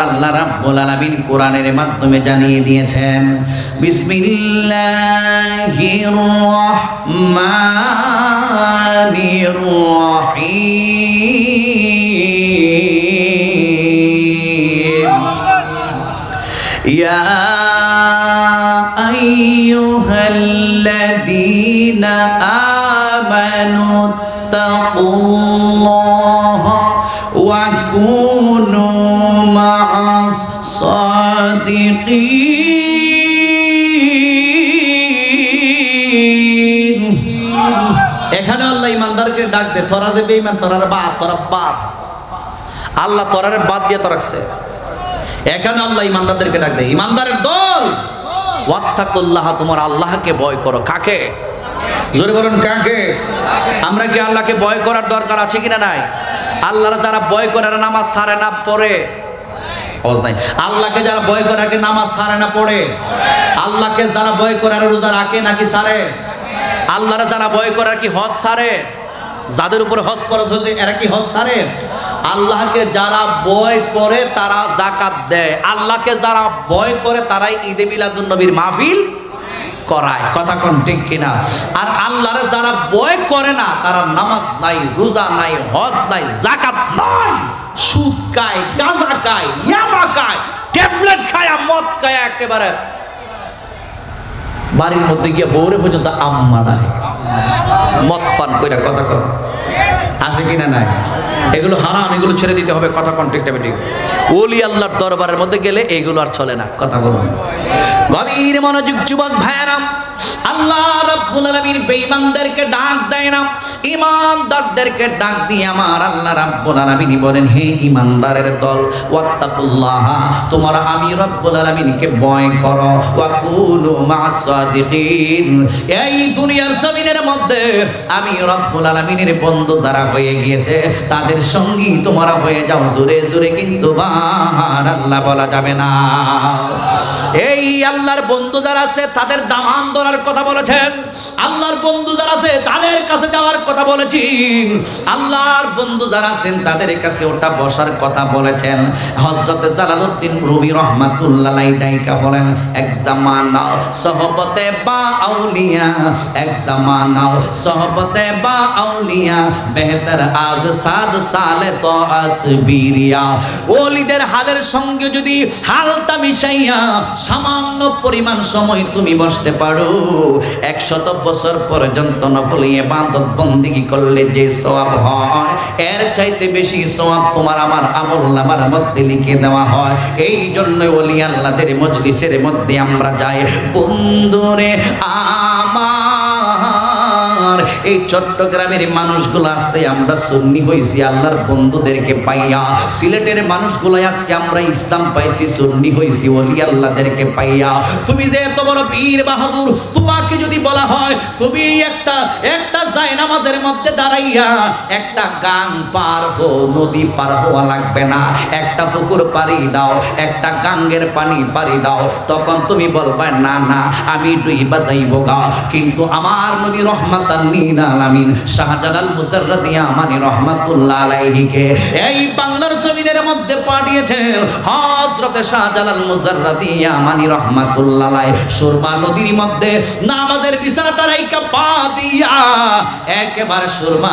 আল্লাহ রাব্বুল আলামিন কোরআনের মাধ্যমে জানিয়ে দিয়েছেন, বিসমিল্লাহির রহমানির রহিম, ইয়া আইয়ুহাল্লাযীনা আমানু তাকুল্লাহা ওয়া কুনু মা'আস সাদিকিন। এখানে আল্লাহ ইমানদারকে ডাক দে, তোরা যে বেঈমান, তোরা বাদ। আল্লাহ তোরারে বাদ দিয়ে তো রাখছে। এখানে আল্লাহ ইমানদারদেরকে ডাক দে, ইমানদারের দল, ওয়াত্তাকুল্লাহ, তোমার আল্লাহকে ভয় করো। কাকে? জোরে বলুন, কাকে? আমরা কি আল্লাহকে ভয় করার দরকার আছে কিনা নাই? আল্লাহর যারা ভয় করে নামাজ ছাড়ে না পড়ে, আল্লাহকে যারা ভয় করে নামাজ ছাড়ে না পড়ে, আল্লাহকে যারা ভয় করে রোজা রাখে নাকি ছাড়ে, আল্লাহর যারা ভয় করে কি হজ ছাড়ে? যাদের উপরে হজ ফরজ হয়েছে এরা কি হজ ছাড়ে? আল্লাহকে যারা ভয় করে তারা যাকাত দেয়, আল্লাহকে যারা ভয় করে তারাই ঈদে মিলাদুন নবীর মাহফিল করায়। কথা কোন ঠিক কিনা? আর আল্লাহরে যারা ভয় করে না তারা নামাজ নাই, রোজা নাই, হজ নাই, যাকাত নাই, সুদ খায়, গাঁজা খায়, ইয়াবা খায়, ট্যাবলেট খায়, মদ খায়, একেবারে বাড়ির মধ্যে গিয়ে বউরে পর্যন্ত আম্মা ডাকে, মদ পান কইরা। কথা কোন আছে কিনা নাই? এগুলো হারাম, এগুলো ছেড়ে দিতে হবে। কথা কোন ঠিক? ওলি আল্লাহর দরবারের মধ্যে গেলে এগুলো আর চলে না। কথা বলুন, গভীর মনোযোগ যুবক ভাইরা। আল্লাহ রাব্বুল আলামিন বেঈমানদেরকে ডাক দেয় না, ঈমানদারদেরকে ডাক দিয়ে আমার আল্লাহ রাব্বুল আলামিন বলেন, হে ঈমানদারের দল, ওয়াত্তাকুল্লাহ, তোমরা আমি রাব্বুল আলামিনকে ভয় করো, ওয়া কুনু মা'আস সাদিকিন। এই দুনিয়ার জমিনের মধ্যে আমি রাব্বুল আলামিনের বন্ধু যারা হয়ে গিয়েছে তাদের সঙ্গী তোমরা হয়ে যাও। জোরে জোরে কি সুবহানাল্লাহ বলা যাবে না? এই আল্লাহর বন্ধু যারা আছে তাদের দামান ধরার কথা বলেছেন, আল্লাহর বন্ধু যারা আছে তাদের কাছে যাওয়ার কথা বলেছি, আল্লাহর বন্ধু যারা আছেন তাদের কাছে ওটা বসার কথা বলেছেন। হযরত জালালউদ্দিন রুমি রাহমাতুল্লাহ আলাইহি ডাইকা বলেন, এক জামানা সহবতে বা আউলিয়া, এক জামানা সহবতে বা আউলিয়া, বেহতর আজ সাদ সালে তো আজবিরিয়া। ওলিদের হালের সঙ্গে যদি হালটা মিশাইয়া সামান্য পরিমাণ সময় তুমি বসতে পারো, 100 বছর পর্যন্ত নফল ইবাদত বন্দেগী করলে যে সওয়াব হয় এর চাইতে বেশি সওয়াব তোমার আমার আমলনামার মধ্যে লিখে দেওয়া হয়। এই জন্য ওলি আল্লাহদের মজলিসের মধ্যে আমরা যাই। বন্ধুরে আমার, এই চট্টগ্রামের মানুষগুলো আজকে আমরা সুন্নি হইছি আল্লাহর বন্ধুদেরকে পাইয়া, সিলেটের মানুষগুলো আজকে আমরা ইসলাম পাইছি সুন্নি হইছি ওলি আল্লাহদেরকে পাইয়া। তুমি যে এত বড় বীর বাহাদুর, তোমাকে যদি বলা হয় তুমি একটা জায়নামাজের মধ্যে দাঁড়াইয়া একটা গান পার হো, নদী পার হওয়া লাগবে না, একটা পুকুর পাড়ি দাও, একটা গাঙ্গের পানি পাড়ি দাও, তখন তুমি বলবা না না আমি ডুইবা যাইব গা। কিন্তু আমার নবী রহমাতাল লিল আলামিন শাহজালাল মুজাররদি আমানি রহমাতুল্লাহ আলাইহিকে এই বাংলার জমিনের মধ্যে পাঠিয়েছেন। হযরত শাহজালাল মুজাররদি আমানি রহমাতুল্লাহ আলাইহি সুরমা নদীর মধ্যে নামাজের বিছানাটা রাইখা পা দিয়া একেবারে সুরমা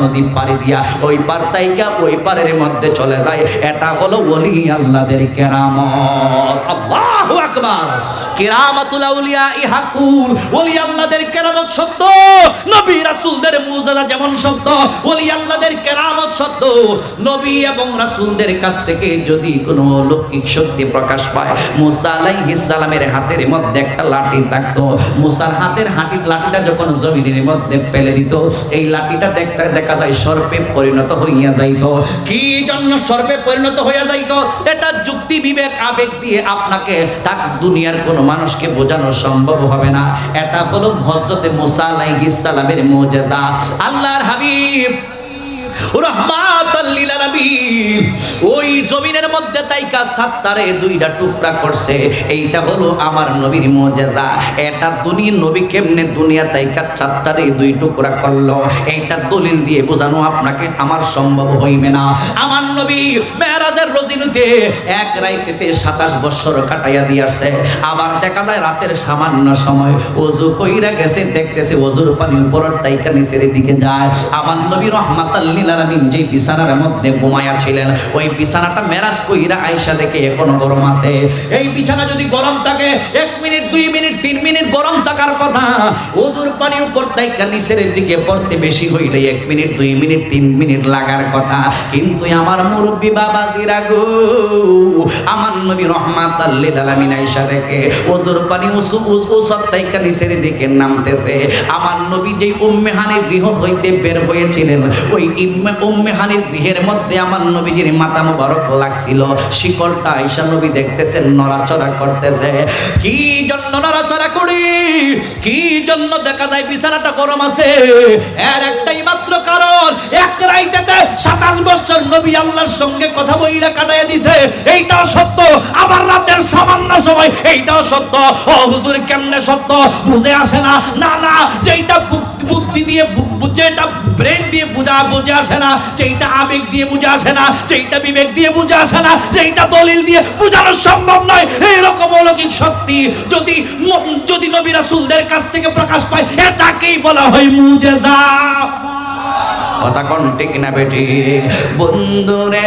নদী পাড়ি দিয়া ওই পার তাইকা ওই পারের মধ্যে চলে যায়। এটা হলো ওলি আল্লাহদের কেরামত। আল্লাহু আকবার। কেরামাতুল আউলিয়া ইহাকুল, ওলি আল্লাহদের কেরামত সত্য, নবী রাসূলদের মুজিজা যেমন সত্য, ওলি আল্লাহদের কেরামত সত্য। নবী এবং রাসূলদের কাছ থেকে যদি কোনো অলৌকিক শক্তি প্রকাশ পায়, মুসা আলাইহিস সালামের হাতের মধ্যে একটা লাঠি থাকতো, মুসার হাতের লাঠিটা যখন জমিনের মধ্যে ফেলে দিত, এই লাঠিটা দেখা যায় সর্পে পরিণত হইয়া যাইত। কি জন্য সর্পে পরিণত হইয়া যাইত? এটা যুক্তি বিবেক আবেগ দিয়ে আপনাকে দুনিয়ার কোনো মানুষকে বোঝানো সম্ভব হবে না। এটা হলো হযরতে মুসা আলাইহিস সালামের মুজিজা। আল্লাহর হাবিব রহমাত রাহমাতাল লিল আলামিন ওই জমিনের মধ্যে তাইকা সাত্তারে দুইটা টুকরা করছে। এইটা হলো আমার নবীর মুজিজা। এটা দুনিয়ার নবী কেমনে দুনিয়া তাইকা সাত্তারে দুই টুকরা করলো, এইটা দলিল দিয়ে বোঝানো আপনাকে আমার সম্ভব হইবে না। আমার নবী মেরাজের রজনীতে এক রাইতেতে 27 বছর কাটাইয়া দিয়েছে। আবার দেখা যায় রাতের সামান্য সময় ওযু কইরা গেছে, দেখতেছে ওযুর পানি উপরের তাইকা নিচের দিকে যায়। আমার নবী রাহমাতাল লিল আলামিন যে বিছানার মধ্যে ঘুমায়া ছিলেন, ওই বিছানাটা মেরাজ কইরা আয়েশা দেখে এখনো গরম আছে। এই বিছানা যদি গরম থাকে 1 মিনিট 2 মিনিট 3 মিনিট গরম থাকার কথা, ওযুর পানি উপর তাইকা নিচের দিকে পড়তে বেশি হইলে 1 মিনিট 2 মিনিট 3 মিনিট লাগার কথা। কিন্তু আমার মুরব্বি বাবাজিরা গো, আমার নবী রাহমাতাল লিল আলামিন আয়েশা দেখে ওযুর পানি উসত তাইকা নিচের দিকে নামতেছে। আমার নবী যেই উম্মে হানির গৃহ হইতে বের হয়েছিলেন, ওই উম্মে হানির গৃহের মধ্যে আমার নবীজির মাথা মোবারক লাগছিল। শিকলটা আয়েশা নবী দেখতেছেন নড়াচড়া করতেছে। কি জন্য নড়াচড়া করি, কি জন্য দেখা যায় বিছানাটা গরম আছে? এর একটাই মাত্র কারণ, এক রাইতেতে 27 বছর নবী আল্লাহর সঙ্গে কথা বইলা কাটাইয়া দিছে, এইটাও সত্য। আবার রাতের সামান্য সময়, এইটাও সত্য। ও হুজুর কেমনে সত্য বুঝে আসে না? না না, যেটা বুদ্ধি দিয়ে, যেটা ব্রেন দিয়ে বুঝে আসে না, যেটা আবেগ দিয়ে বুঝে আসে না, যেটা বিবেক দিয়ে বুঝে আসে না, যেটা দলিল দিয়ে বুঝানো সম্ভব নয়, এইরকম অলৌকিক শক্তি যদি নবী রাসূলদের কাছ থেকে প্রকাশ পায়, এটাকেই বলা হয় মুজিজা। কথা কোন ঠিক না বেটি? বন্ধুরে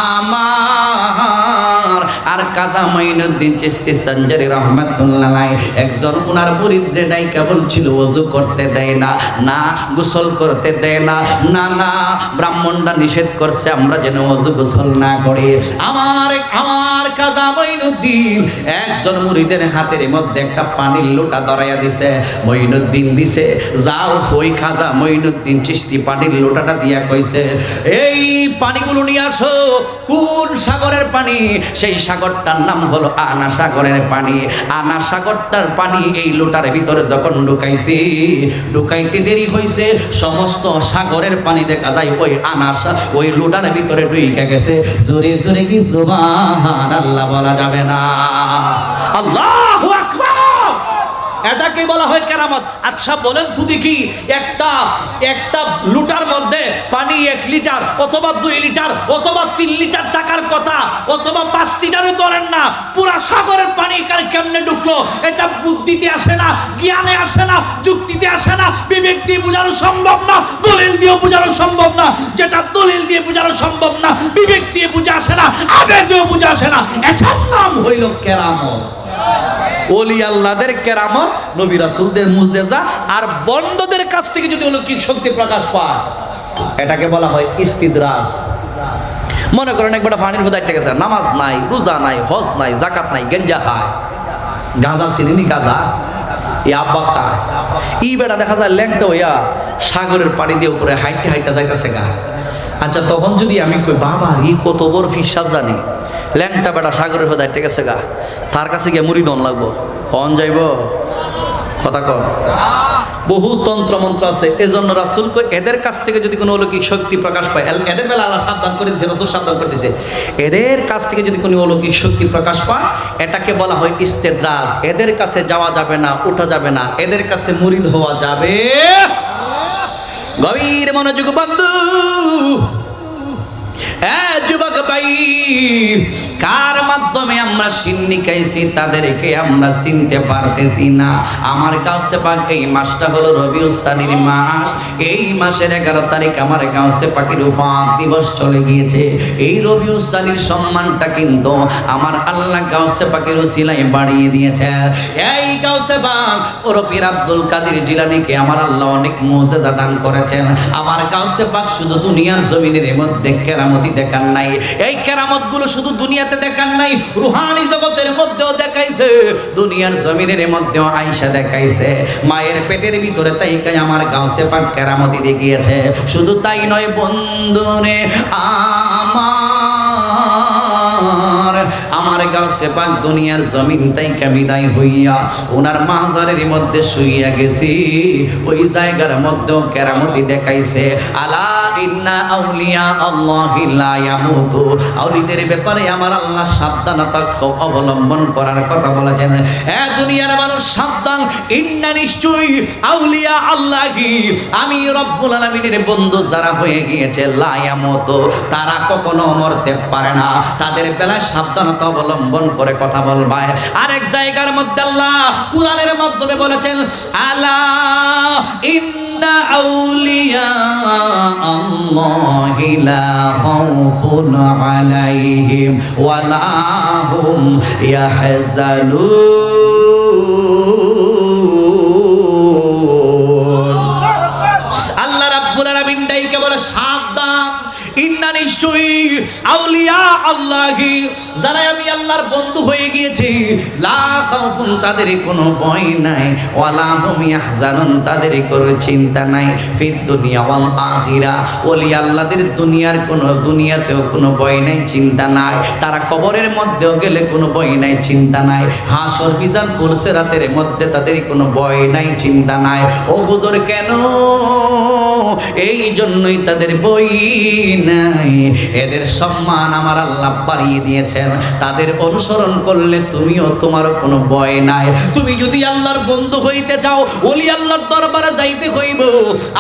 আমার আর কাজা মাইনুদ্দিন চিশতি সঞ্জারি রাহমাতুল্লাহ আলাইহি একজন উনার মুরিদরে ডাইকা বলছিল ওযু করতে দেয় না, না গোসল করতে দেয় না, না না ব্রাহ্মণরা নিষেধ করছে আমরা যেন ওযু গোসল না করি। আমার কাজা মাইনুদ্দিন একজন মুরিদের হাতের মধ্যে একটা পানির লোটা ধরাইয়া দিছে। মাইনুদ্দিন দিছে, যাও ওই খাজা মাইনুদ্দিন চিশতি পানির লোটাটা দিয়া কইছে, এই পানিগুলো নিয়ে আসো। কোন সাগরের পানি? সেই সাগরটার নাম হলো আনা সাগরের পানি। আনা সাগরটার পানি এই লোটার ভিতরে যখন ঢুকাইতে দেরি হয়েছে, সমস্ত সাগরের পানি দেখা যায় ওই লোটার ভিতরে ঢুকে গেছে। জোরে জোরে কি সুবহানাল্লাহ বলা যাবে না? আল্লাহু আকবার। এটাকে বলা হয় কেরামত। আচ্ছা বলেন তো দেখি, একটা লুটার মধ্যে পানি 1 লিটার অথবা 2 লিটার অথবা 3 লিটার থাকার কথা, অথবা 5 লিটারও ধরেন না, পুরা সাগরের পানি এখানে কেমনে ঢুকলো? এটা বুদ্ধিতে আসে না, জ্ঞানে আসে না, যুক্তিতে আসে না, বিবেক দিয়ে বোঝানো সম্ভব না, দলিল দিয়ে বোঝানো সম্ভব না। যেটা দলিল দিয়ে বোঝানো সম্ভব না, বিবেক দিয়ে বুঝে আসে না, আবেগ দিয়ে বুঝে আসে না, এটার নাম হইল কেরামত। ওলি আল্লাহদের কেরামত, নবী রাসূলদের মুজিজা। আর বন্ডদের কাছ থেকে যদি অলৌকিক শক্তি প্রকাশ পায়, এটাকে বলা হয় ইস্তিদরাজ। মনে করেন একবার পানির খোদায় টেকে গেছে, নামাজ নাই, রোজা নাই, হজ নাই, যাকাত নাই, গেঞ্জা খায়, গাঁজা চিনি গাঁজা, এই আব্বা খায়। ই বেটা দেখা যায় ল্যাংটা হইয়া সাগরের পানি দিয়ে উপরে হাইটে যাইতেছে গা। আচ্ছা তখন যদি আমি কই, বাবা ই কত বড় ফিসাব জানি, ল্যাংটা বেটা সাগরের খোদায় টেকে গেছে গা, তার কাছে গিয়ে মুড়ি দন লাগবো, অন যাইব? কথা কর। বহু তন্ত্র মন্ত্র আছে। এজন্য রাসূল কই, এদের কাছ থেকে যদি কোনো অলৌকিক শক্তি প্রকাশ পায়, এদের বেলা আল্লাহ সাবধান করে দিয়েছে, রাসূল সাবধান করে দিয়েছে, এদের কাছ থেকে যদি কোনো অলৌকিক শক্তি প্রকাশ পায়, এটাকে বলা হয় ইস্তেদরাজ। এদের কাছে যাওয়া যাবে না, উঠা যাবে না, এদের কাছে মুরিদ হওয়া যাবে। গভীর মনোযোগ বন্ধু, যুবক ভাই, কার মাধ্যমে আমরা সিন্নি খাইছি তাদেরকে আমরা চিনতে পারতেছি না। আমার গাউসে পাক এই মাসটা হলো রবিউল সানির মাস। এই মাসের 11 তারিখ আমার গাউসে পাকের ওফাত দিবস চলে গিয়েছে। এই রবিউল সানির সম্মানটা কিন্তু আমার আল্লাহ গাউসে পাকের ওসিলায় বাড়িয়ে দিয়েছে। এই গাউসে পাক ওরফ পীর আব্দুল কাদের জিলানীকে আমার আল্লাহ অনেক মুজিজা দান করেছেন। আমার গাউসে পাক শুধু দুনিয়ার জমিনের মধ্যে কেরামতি দেখান নাই, এই কেরামত গুলো শুধু দুনিয়াতে দেখান নাই, রুহানি জগতের মধ্যেও দেখাইছে, দুনিয়ার জমিনের মধ্যেও আয়েশা দেখাইছে। মায়ের পেটের ভিতরে তাইকাই আমার গাউসে পাক কেরামতি দেখিয়েছে। শুধু তাই নয় বন্ধুরে আমার গাউসে পাক দুনিয়ার জমিন তাইকা বিদায় হইয়া ওনার মাজারের মধ্যে শুইয়া গেছি, ওই জায়গার মধ্যেও কেরামতি দেখাইছে। আলা ইন্না আউলিয়া আল্লাহি লা ইয়ামুতু, আউলিদের ব্যাপারে আমার আল্লাহ সাবধানতা অবলম্বন করার কথা বলেছেন। দুনিয়ার মানুষ সাবধান, ইন্না নিশ্চয়ই আউলিয়া আল্লাহি, আমি রব্বুল আলামিনের বন্ধু যারা হয়ে গিয়েছে, লা ইয়ামুতু, তারা কখনো মরতে পারে না। তাদের বেলায় সাবধানতা অবলম্বন করে কথা বলবা। আরেক জায়গার মধ্যে আল্লাহ কুরআনের মাধ্যমে বলেছেন, আলা ইন্না আউলিয়া আল্লাহি লা খাউফুন আলাইহিম ওয়া লা হুম ইয়াহজানুন। আল্লাহ রাব্বুল আলামিন ডাইকে বলে সাবধান, ইন্না নিশ্চয়ই আউলিয়া আল্লাহি, যারা আমি আল্লাহর বন্ধু হয়ে গিয়েছি, লা খাউফুন, তাদের কোনো ভয় নাই, ওয়ালা হুম ইয়াহজানুন, তাদের কোনো চিন্তা নাই, ফিদ দুনিয়া ওয়াল আখিরা, ওলি আল্লাহদের দুনিয়ার কোনো, দুনিয়াতেও কোনো ভয় নাই, চিন্তা নাই। তারা কবরের মধ্যেও গেলে কোনো ভয় নাই, চিন্তা নাই। হাসর মিজান পুলসিরাতের মধ্যে তাদের কোনো ভয় নাই, চিন্তা নাই। ও হুজুর কেন? এই জন্যই তাদের বই নাই, এদের সম্মান আমার আল্লাহ বাড়িয়ে দিয়েছেন। তাদের অনুসরণ করলে তুমিও, তোমারও কোনো ভয় নাই। তুমি যদি আল্লাহর বন্ধু হইতে চাও, ওলি আল্লাহর দরবারে যাইতে হইব।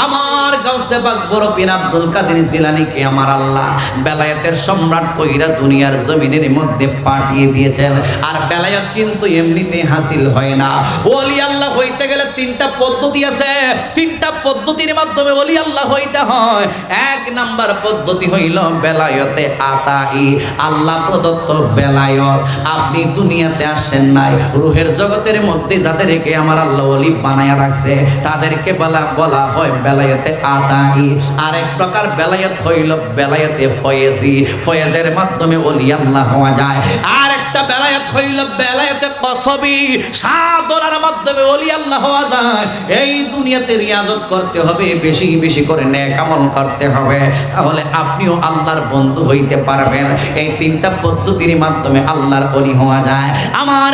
আমার গাউসে পাক বড় পীর আব্দুল কাদের জিলানীকে আমার আল্লাহ বেলায়েতের সম্রাট কইরা দুনিয়ার জমিনের মধ্যে পাঠিয়ে দিয়েছেন। আর বেলায়েত কিন্তু এমনিতে হাসিল হয় না। ওলি আল্লাহ হইতে গেলে তিনটা পদ্ধতি আছে। তিনটা পদ্ধতির মাধ্যমে ওলি আল্লাহ হইতে হয়। এক নাম্বার পদ্ধতি হইল বেলায়েতে আতাই, আল্লাহ প্রদত্ত বেলায়েত। আপনি দুনিয়াতে আসেন নাই, রূহের জগতের মধ্যে যাদেরকে আমার আল্লাহ ওলি বানায়া রাখছে, তাদেরকে বলা হয় বেলায়েতে আতাই। আরেক প্রকার বেলায়েত হইল বেলায়েতে ফয়েজি, ফয়েজের মাধ্যমে ওলি আল্লাহ হওয়া যায়। আর একটা বেলায়েত হইল বেলায়েতে কসবি, সাধনার মাধ্যমে ওলি আল্লাহ হওয়া যায়। এই দুনিয়াতে রিয়াজত করতে হবে, বেশি বেশি করে নেক আমল করতে হবে, তাহলে আপনিও আল্লাহর বন্ধু হইতে পারবেন। এই তিনটা পদ্ধতির মাধ্যমে আল্লাহর ওলি হওয়া যায়। আমার